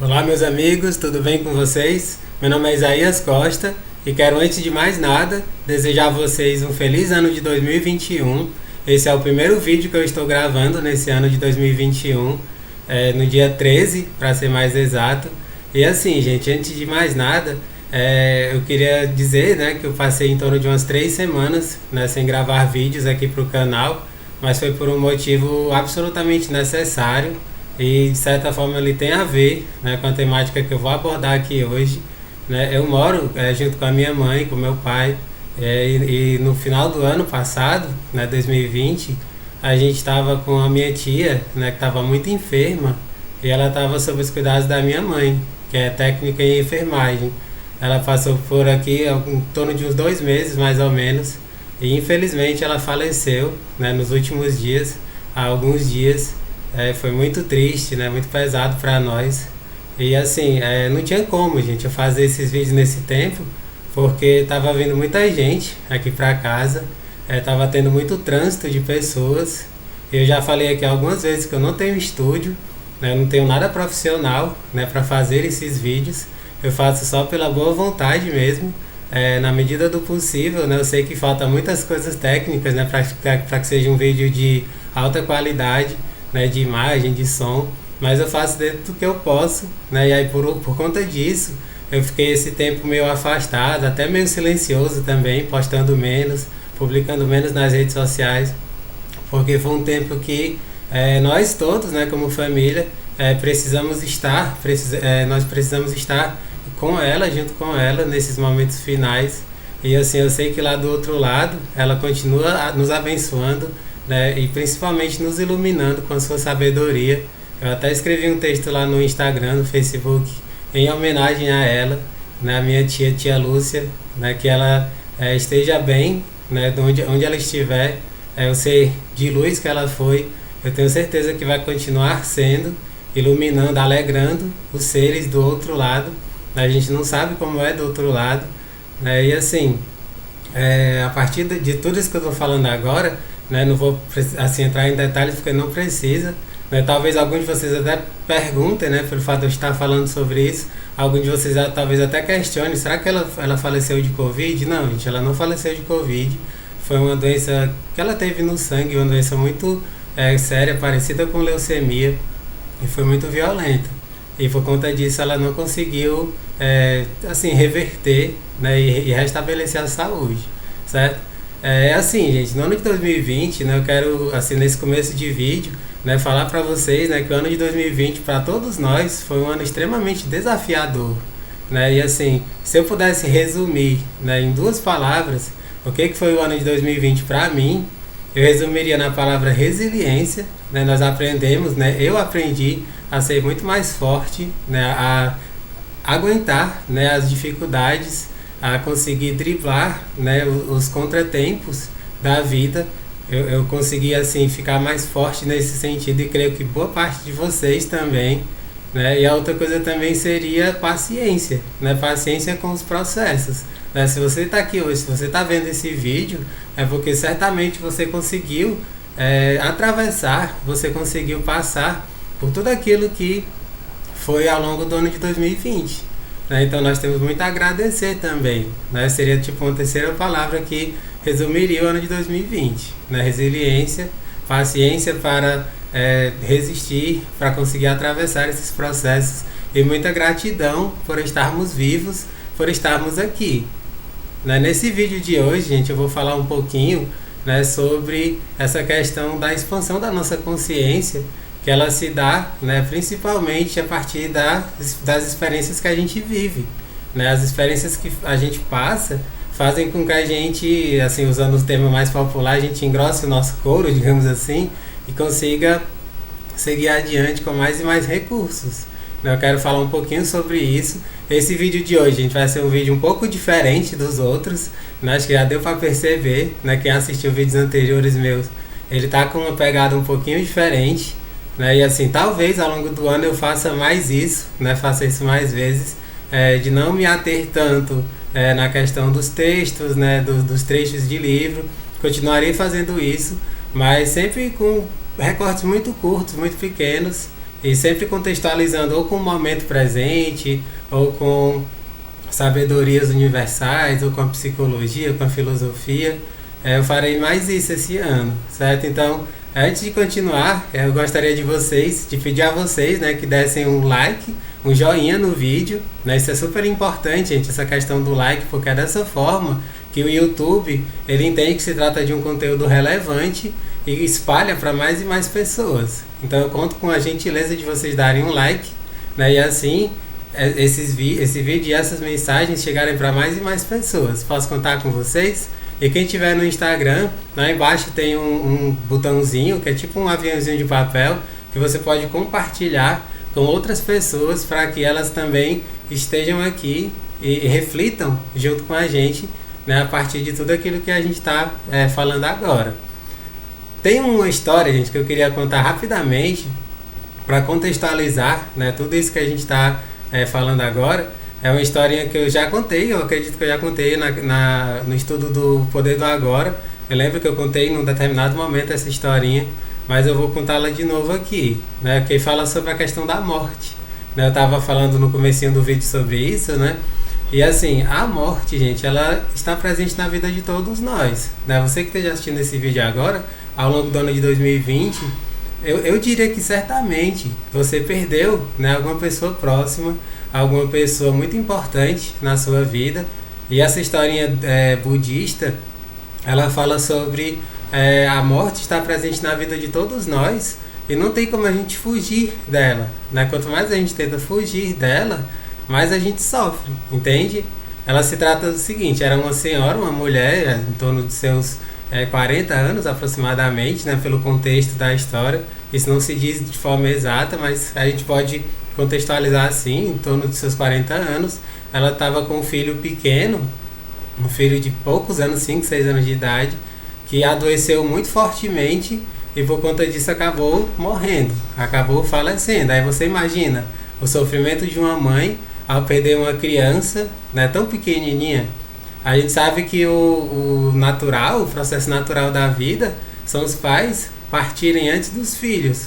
Olá, meus amigos, tudo bem com vocês? Meu nome é Isaías Costa e quero, antes de mais nada, desejar a vocês um feliz ano de 2021. Esse é o primeiro vídeo que eu estou gravando nesse ano de 2021, no dia 13, para ser mais exato. E assim, gente, antes de mais nada, eu queria dizer, né, que eu passei em torno de umas 3 semanas, né, sem gravar vídeos aqui para o canal, mas foi por um motivo absolutamente necessário e de certa forma ele tem a ver, né, com a temática que eu vou abordar aqui hoje. Né? Eu moro junto com a minha mãe, com meu pai, e no final do ano passado, né, 2020, a gente estava com a minha tia, né, que estava muito enferma, e ela estava sob os cuidados da minha mãe, que é técnica em enfermagem. Ela passou por aqui em torno de uns 2 meses, mais ou menos, e infelizmente ela faleceu, né, nos últimos dias, há alguns dias. Foi muito triste, né, muito pesado para nós. E assim, não tinha como, gente, eu fazer esses vídeos nesse tempo, porque tava vindo muita gente aqui para casa, tava tendo muito trânsito de pessoas. Eu já falei aqui algumas vezes que eu não tenho estúdio, né, eu não tenho nada profissional, né, para fazer esses vídeos. Eu faço só pela boa vontade mesmo, na medida do possível, né? Eu sei que falta muitas coisas técnicas, né, para que seja um vídeo de alta qualidade, né, de imagem, de som, mas eu faço dentro do que eu posso, né, e aí por conta disso eu fiquei esse tempo meio afastado, até meio silencioso também, postando menos, publicando menos nas redes sociais, porque foi um tempo que nós todos, né, como família, nós precisamos estar com ela, junto com ela, nesses momentos finais. E assim, eu sei que lá do outro lado, ela continua nos abençoando, né, e principalmente nos iluminando com a sua sabedoria. Eu até escrevi um texto lá no Instagram, no Facebook, em homenagem a ela, né, a minha tia Lúcia, né, que ela esteja bem, né, de onde ela estiver. O ser de luz que ela foi, eu tenho certeza que vai continuar sendo, iluminando, alegrando os seres do outro lado. A gente não sabe como é do outro lado, né, e assim, a partir de tudo isso que eu estou falando agora, né, não vou assim, entrar em detalhes porque não precisa, né, talvez alguns de vocês até perguntem, né, pelo fato de eu estar falando sobre isso, alguns de vocês talvez até questionem, será que ela faleceu de Covid? Não, gente, ela não faleceu de Covid, foi uma doença que ela teve no sangue, uma doença muito séria, parecida com leucemia, e foi muito violenta, e por conta disso ela não conseguiu assim, reverter, né, e restabelecer a saúde, certo? Assim, gente, no ano de 2020, né, eu quero, assim, nesse começo de vídeo, né, falar para vocês, né, que o ano de 2020 para todos nós foi um ano extremamente desafiador, né, e assim, se eu pudesse resumir, né, em 2 palavras, o que foi o ano de 2020 para mim, eu resumiria na palavra resiliência, né, nós aprendemos, né, eu aprendi a ser muito mais forte, né, a aguentar, né, as dificuldades, a conseguir driblar, né, os contratempos da vida. Eu consegui assim ficar mais forte nesse sentido e creio que boa parte de vocês também, né? E a outra coisa também seria paciência, né? Paciência com os processos, né? Se você está aqui hoje, se você está vendo esse vídeo, é porque certamente você conseguiu atravessar, você conseguiu passar por tudo aquilo que foi ao longo do ano de 2020. Então nós temos muito a agradecer também, né? Seria tipo uma terceira palavra que resumiria o ano de 2020, né? Resiliência, paciência para resistir, para conseguir atravessar esses processos, e muita gratidão por estarmos vivos, por estarmos aqui, né? Nesse vídeo de hoje, gente, eu vou falar um pouquinho, né, sobre essa questão da expansão da nossa consciência, que ela se dá, né, principalmente a partir das experiências que a gente vive, né? As experiências que a gente passa fazem com que a gente, assim, usando o termo mais popular, a gente engrosse o nosso couro, digamos assim, e consiga seguir adiante com mais e mais recursos. Eu quero falar um pouquinho sobre isso. Esse vídeo de hoje, gente, vai ser um vídeo um pouco diferente dos outros, né? Acho que já deu para perceber, né? Quem assistiu vídeos anteriores meus, ele tá com uma pegada um pouquinho diferente, né? E assim, talvez ao longo do ano eu faça mais isso, né? Faça isso mais vezes, de não me ater tanto na questão dos textos, né? Dos trechos de livro. Continuarei fazendo isso, mas sempre com recortes muito curtos, muito pequenos, e sempre contextualizando ou com o momento presente, ou com sabedorias universais, ou com a psicologia, com a filosofia. Eu farei mais isso esse ano, certo? Então, antes de continuar, eu gostaria de pedir a vocês, né, que dessem um like, um joinha no vídeo, né? Isso é super importante, gente, essa questão do like, porque é dessa forma que o YouTube, ele entende que se trata de um conteúdo relevante e espalha para mais e mais pessoas. Então eu conto com a gentileza de vocês darem um like, né? E assim esse vídeo e essas mensagens chegarem para mais e mais pessoas. Posso contar com vocês? E quem tiver no Instagram, lá embaixo tem um botãozinho que é tipo um aviãozinho de papel que você pode compartilhar com outras pessoas para que elas também estejam aqui e reflitam junto com a gente, né, a partir de tudo aquilo que a gente está falando agora. Tem uma história, gente, que eu queria contar rapidamente para contextualizar, né, tudo isso que a gente está falando agora. É uma historinha que eu já contei, eu acredito que eu já contei no estudo do Poder do Agora. Eu lembro que eu contei num determinado momento essa historinha, mas eu vou contá-la de novo aqui, né, que fala sobre a questão da morte. Né, eu estava falando no comecinho do vídeo sobre isso, né? E assim, a morte, gente, ela está presente na vida de todos nós, né? Você que esteja assistindo esse vídeo agora, ao longo do ano de 2020, eu diria que certamente você perdeu, né, alguma pessoa próxima, alguma pessoa muito importante na sua vida. E essa historinha budista, ela fala sobre a morte estar presente na vida de todos nós e não tem como a gente fugir dela, né? Quanto mais a gente tenta fugir dela, mais a gente sofre, entende? Ela se trata do seguinte: era uma senhora, uma mulher, em torno de seus 40 anos aproximadamente, né, pelo contexto da história. Isso não se diz de forma exata, mas a gente pode contextualizar assim, em torno de seus 40 anos. Ela estava com um filho pequeno, um filho de poucos anos, 5, 6 anos de idade, que adoeceu muito fortemente e por conta disso acabou morrendo, acabou falecendo. Aí você imagina o sofrimento de uma mãe ao perder uma criança, né, tão pequenininha. A gente sabe que o processo natural da vida, são os pais partirem antes dos filhos.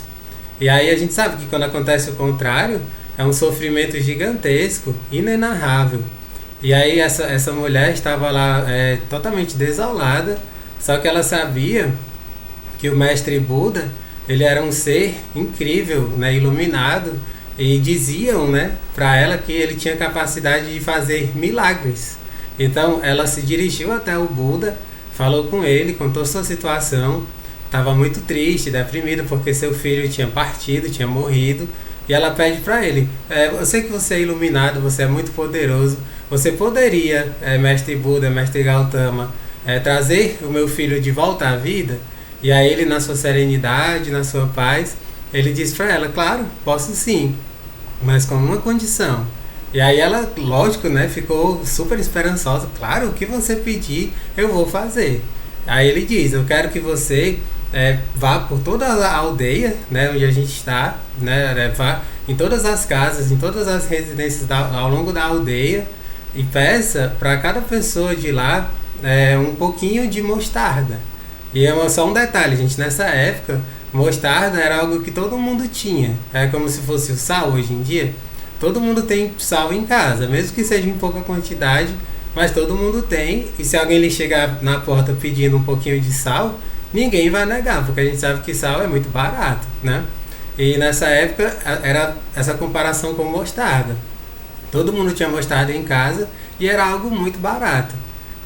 E aí a gente sabe que quando acontece o contrário, é um sofrimento gigantesco, inenarrável. E aí essa mulher estava lá totalmente desolada, só que ela sabia que o mestre Buda, ele era um ser incrível, né, iluminado, e diziam, né, para ela que ele tinha capacidade de fazer milagres. Então ela se dirigiu até o Buda, falou com ele, contou sua situação, estava muito triste, deprimida porque seu filho tinha partido, tinha morrido, e ela pede para ele: eu sei que você é iluminado, você é muito poderoso, você poderia, mestre Buda, mestre Gautama, trazer o meu filho de volta à vida? E aí ele, na sua serenidade, na sua paz, ele disse para ela: claro, posso sim, mas com uma condição. E aí ela, lógico, né, ficou super esperançosa. Claro, o que você pedir, eu vou fazer. Aí ele diz: eu quero que você vá por toda a aldeia, né, onde a gente está, né, vá em todas as casas, em todas as residências ao longo da aldeia e peça para cada pessoa de lá um pouquinho de mostarda. E é só um detalhe, gente, nessa época, mostarda era algo que todo mundo tinha. É como se fosse o sal hoje em dia. Todo mundo tem sal em casa, mesmo que seja em pouca quantidade, mas todo mundo tem. E se alguém lhe chegar na porta pedindo um pouquinho de sal, ninguém vai negar, porque a gente sabe que sal é muito barato, né? E nessa época era essa comparação com mostarda. Todo mundo tinha mostarda em casa e era algo muito barato.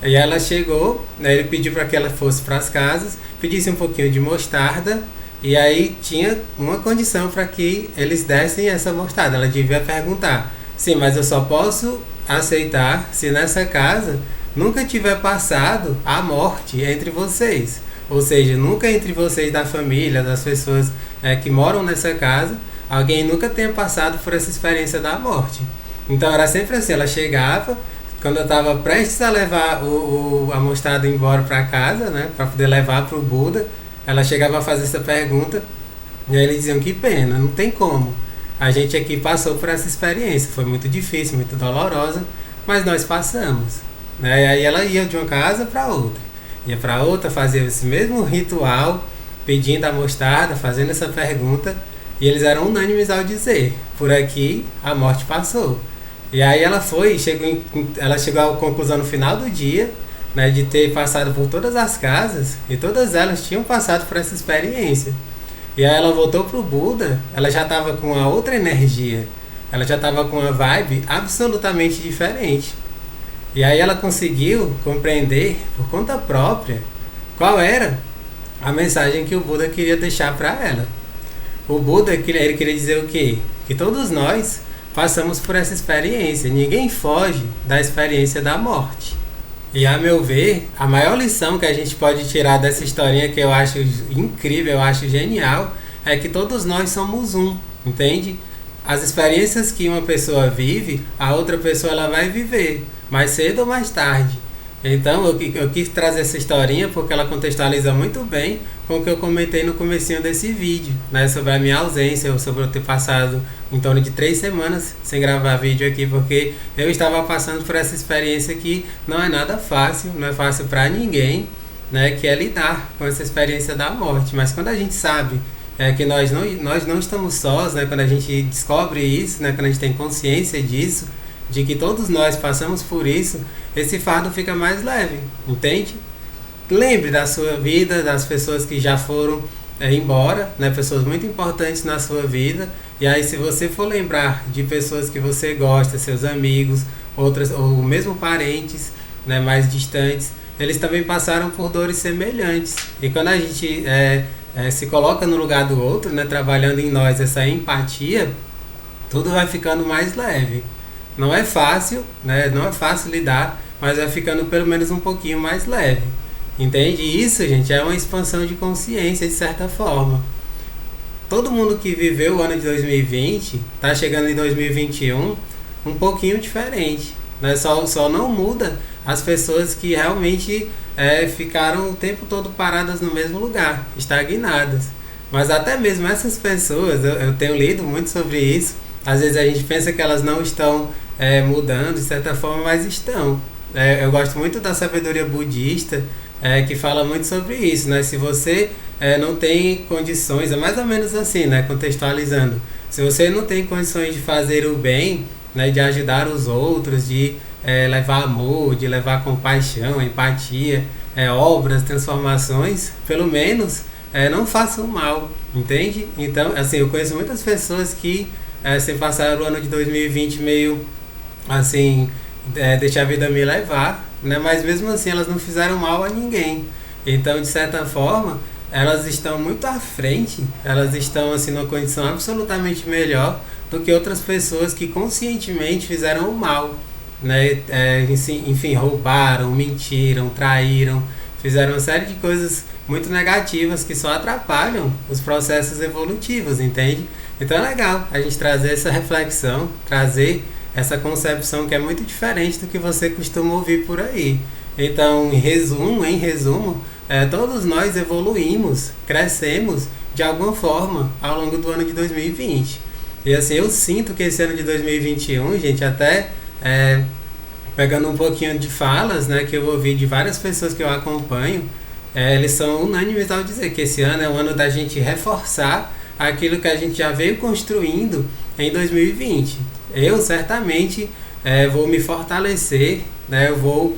E ela chegou, né, ele pediu para que ela fosse para as casas, pedisse um pouquinho de mostarda. E aí tinha uma condição para que eles dessem essa mostarda. Ela devia perguntar: sim, mas eu só posso aceitar se nessa casa nunca tiver passado a morte entre vocês. Ou seja, nunca entre vocês da família, das pessoas que moram nessa casa, alguém nunca tenha passado por essa experiência da morte. Então era sempre assim, ela chegava, quando eu estava prestes a levar a mostarda embora para casa, né, para poder levar para o Buda, ela chegava a fazer essa pergunta e aí eles diziam: que pena, não tem como. A gente aqui passou por essa experiência, foi muito difícil, muito dolorosa, mas nós passamos. Né? E aí ela ia de uma casa para outra. Ia para outra, fazia esse mesmo ritual, pedindo a mostarda, fazendo essa pergunta. E eles eram unânimes ao dizer: por aqui a morte passou. E aí ela chegou à conclusão no final do dia, né, de ter passado por todas as casas e todas elas tinham passado por essa experiência. E aí ela voltou pro Buda, ela já estava com uma outra energia, ela já estava com uma vibe absolutamente diferente. E aí ela conseguiu compreender por conta própria qual era a mensagem que o Buda queria deixar para ela. O Buda ele queria dizer o quê? Que todos nós passamos por essa experiência, ninguém foge da experiência da morte. E a meu ver, a maior lição que a gente pode tirar dessa historinha, que eu acho incrível, eu acho genial, é que todos nós somos um, entende? As experiências que uma pessoa vive, a outra pessoa ela vai viver, mais cedo ou mais tarde. Então eu quis trazer essa historinha porque ela contextualiza muito bem com o que eu comentei no comecinho desse vídeo, né, sobre a minha ausência, sobre eu ter passado em torno de 3 semanas sem gravar vídeo aqui, porque eu estava passando por essa experiência que não é nada fácil, não é fácil para ninguém, né, que é lidar com essa experiência da morte. Mas quando a gente sabe que nós não estamos sós, né, quando a gente descobre isso, né, quando a gente tem consciência disso, de que todos nós passamos por isso, esse fardo fica mais leve, entende? Lembre da sua vida, das pessoas que já foram embora, né, pessoas muito importantes na sua vida. E aí, se você for lembrar de pessoas que você gosta, seus amigos, outras ou mesmo parentes, né, mais distantes, eles também passaram por dores semelhantes. E quando a gente se coloca no lugar do outro, né, trabalhando em nós essa empatia, tudo vai ficando mais leve. Não é fácil, né? Não é fácil lidar, mas vai ficando pelo menos um pouquinho mais leve. Entende? E isso, gente, é uma expansão de consciência, de certa forma. Todo mundo que viveu o ano de 2020 está chegando em 2021 um pouquinho diferente, né? Só não muda as pessoas que realmente ficaram o tempo todo paradas no mesmo lugar, estagnadas. Mas até mesmo essas pessoas, eu tenho lido muito sobre isso. Às vezes a gente pensa que elas não estão mudando de certa forma, mas estão. Eu gosto muito da sabedoria budista, que fala muito sobre isso, né? Se você não tem condições, é mais ou menos assim, né? Contextualizando. Se você não tem condições de fazer o bem, né? De ajudar os outros, de levar amor, de levar compaixão, empatia, obras, transformações, pelo menos não faça o mal, entende? Então, assim, eu conheço muitas pessoas que se passaram o ano de 2020 meio assim, deixar a vida me levar, né? Mas mesmo assim elas não fizeram mal a ninguém. Então, de certa forma, elas estão muito à frente, elas estão assim numa condição absolutamente melhor do que outras pessoas que conscientemente fizeram o mal, né? Enfim, roubaram, mentiram, traíram, fizeram uma série de coisas muito negativas que só atrapalham os processos evolutivos, entende? Então é legal a gente trazer essa reflexão, trazer essa concepção que é muito diferente do que você costuma ouvir por aí. Então, em resumo, todos nós evoluímos, crescemos de alguma forma ao longo do ano de 2020. E assim, eu sinto que esse ano de 2021, gente, até pegando um pouquinho de falas, né, que eu ouvi de várias pessoas que eu acompanho, eles são unânimes ao dizer que esse ano é o ano da gente reforçar aquilo que a gente já veio construindo em 2020. Eu certamente vou me fortalecer, né? Eu vou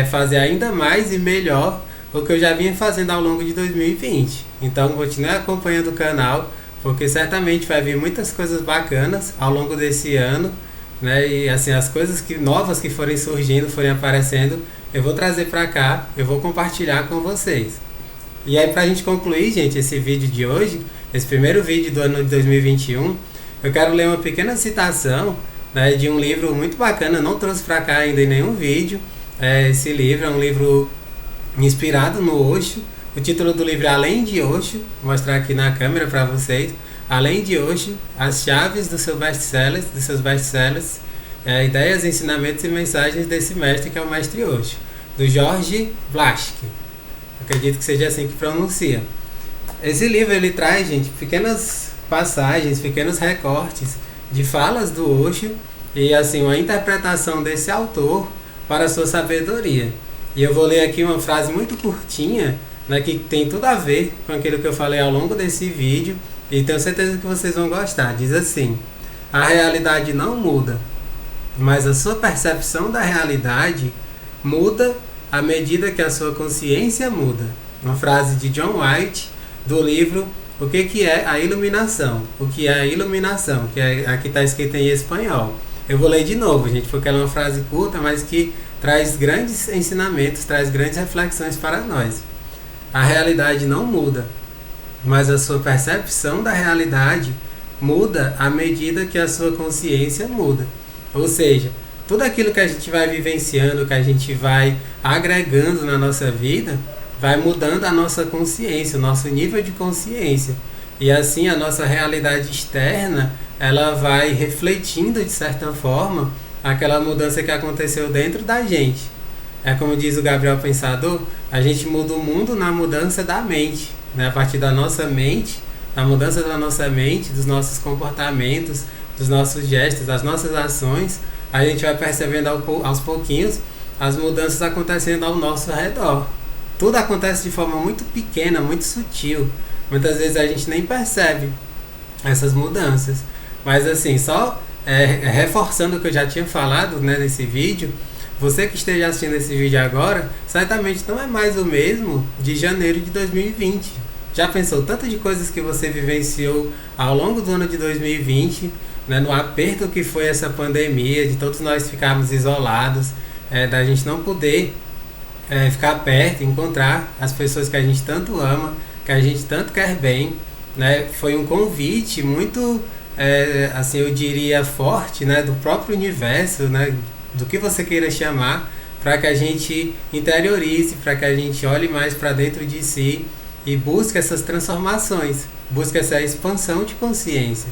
fazer ainda mais e melhor o que eu já vinha fazendo ao longo de 2020. Então continue acompanhando o canal, porque certamente vai vir muitas coisas bacanas ao longo desse ano, né? E assim, as coisas novas que forem surgindo, forem aparecendo, eu vou trazer para cá, eu vou compartilhar com vocês. E aí, pra gente concluir, gente, esse vídeo de hoje, esse primeiro vídeo do ano de 2021, eu quero ler uma pequena citação, né, de um livro muito bacana, não trouxe para cá ainda em nenhum vídeo. Esse livro é um livro inspirado no Osho. O título do livro é Além de Osho, vou mostrar aqui na câmera para vocês. Além de Osho, as chaves dos seus best-sellers, ideias, ensinamentos e mensagens desse mestre que é o Mestre Osho, do George Vlachky. Acredito que seja assim que pronuncia. Esse livro ele traz, gente, pequenas passagens, pequenos recortes de falas do Osho e assim uma interpretação desse autor para a sua sabedoria. E eu vou ler aqui uma frase muito curtinha, né, que tem tudo a ver com aquilo que eu falei ao longo desse vídeo, e tenho certeza que vocês vão gostar. Diz assim: a realidade não muda, mas a sua percepção da realidade muda à medida que a sua consciência muda. Uma frase de John White, do livro O que é a Iluminação? O que é a iluminação? Que aqui está escrito em espanhol. Eu vou ler de novo, gente, porque ela é uma frase curta, mas que traz grandes ensinamentos, traz grandes reflexões para nós. A realidade não muda, mas a sua percepção da realidade muda à medida que a sua consciência muda. Ou seja, tudo aquilo que a gente vai vivenciando, que a gente vai agregando na nossa vida, vai mudando a nossa consciência, o nosso nível de consciência. E assim a nossa realidade externa, ela vai refletindo de certa forma aquela mudança que aconteceu dentro da gente. É como diz o Gabriel Pensador, a gente muda o mundo na mudança da mente, né? A partir da nossa mente, na mudança da nossa mente, dos nossos comportamentos, dos nossos gestos, das nossas ações, a gente vai percebendo aos pouquinhos as mudanças acontecendo ao nosso redor. Tudo acontece de forma muito pequena, muito sutil. Muitas vezes a gente nem percebe essas mudanças. Mas assim, só reforçando o que eu já tinha falado, né, nesse vídeo, você que esteja assistindo esse vídeo agora, certamente não é mais o mesmo de janeiro de 2020. Já pensou tanto de coisas que você vivenciou ao longo do ano de 2020, né, no aperto que foi essa pandemia, de todos nós ficarmos isolados, da gente não poder ficar perto, encontrar as pessoas que a gente tanto ama, que a gente tanto quer bem, né? Foi um convite muito, assim, eu diria forte, né, do próprio universo, né, do que você queira chamar, para que a gente interiorize, para que a gente olhe mais para dentro de si e busque essas transformações, busque essa expansão de consciência.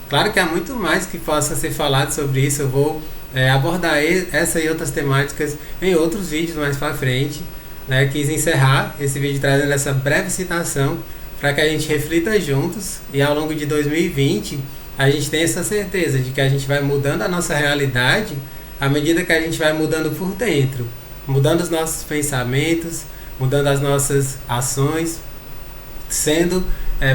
Claro que há muito mais que possa ser falado sobre isso. Eu vou abordar essa e outras temáticas em outros vídeos mais para frente, né? Quis encerrar esse vídeo trazendo essa breve citação para que a gente reflita juntos e ao longo de 2020 a gente tenha essa certeza de que a gente vai mudando a nossa realidade à medida que a gente vai mudando por dentro, mudando os nossos pensamentos, mudando as nossas ações, sendo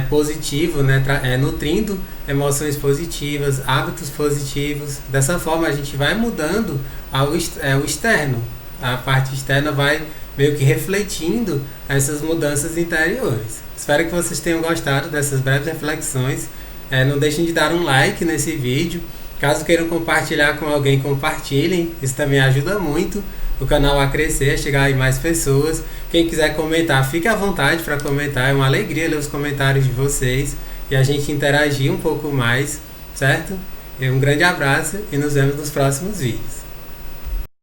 positivo, né? Nutrindo emoções positivas, hábitos positivos. Dessa forma a gente vai mudando o externo. A parte externa vai meio que refletindo essas mudanças interiores. Espero que vocês tenham gostado dessas breves reflexões. Não deixem de dar um like nesse vídeo. Caso queiram compartilhar com alguém, compartilhem. Isso também ajuda muito o canal a crescer, a chegar em mais pessoas. Quem quiser comentar, fique à vontade para comentar. É uma alegria ler os comentários de vocês e a gente interagir um pouco mais, certo? Um grande abraço e nos vemos nos próximos vídeos.